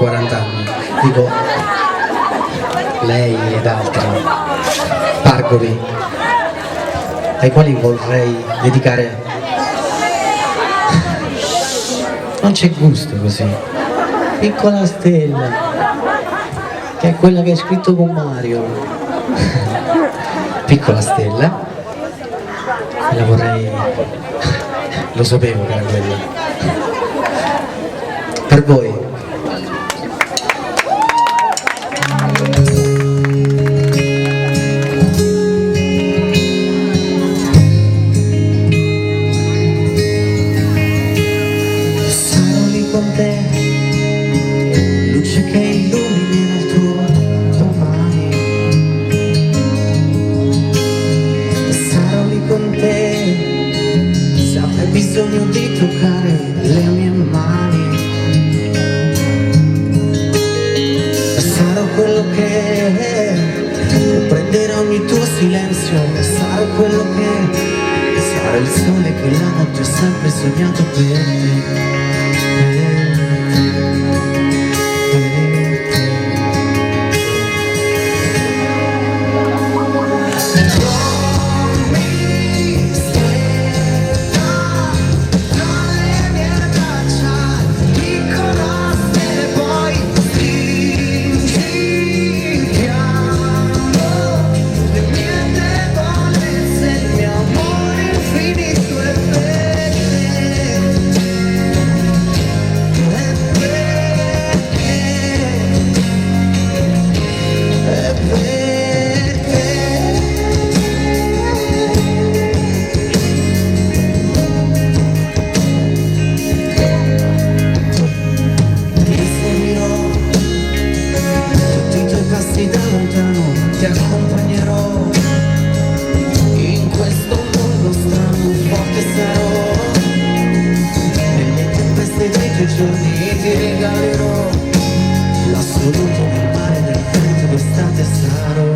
40 anni, dico lei ed altri pargoli ai quali vorrei dedicare. Non c'è gusto così. Piccola stella, che è quella che hai scritto con Mario. Piccola stella, e la vorrei. Lo sapevo che era quella. Per voi. Sarò lì con te, luce che illumina il tuo domani. Sarò lì con te, se avrai bisogno di toccare le mie mani. Sarò quello che comprenderà ogni tuo silenzio. Sarò quello che sarà il sole che la notte ho sempre sognato per te. Ti accompagnerò in questo mondo strano, forte sarò. Nelle tempeste dei tuoi giorni ti regalerò l'assoluto del mare, del vento d'estate sarò.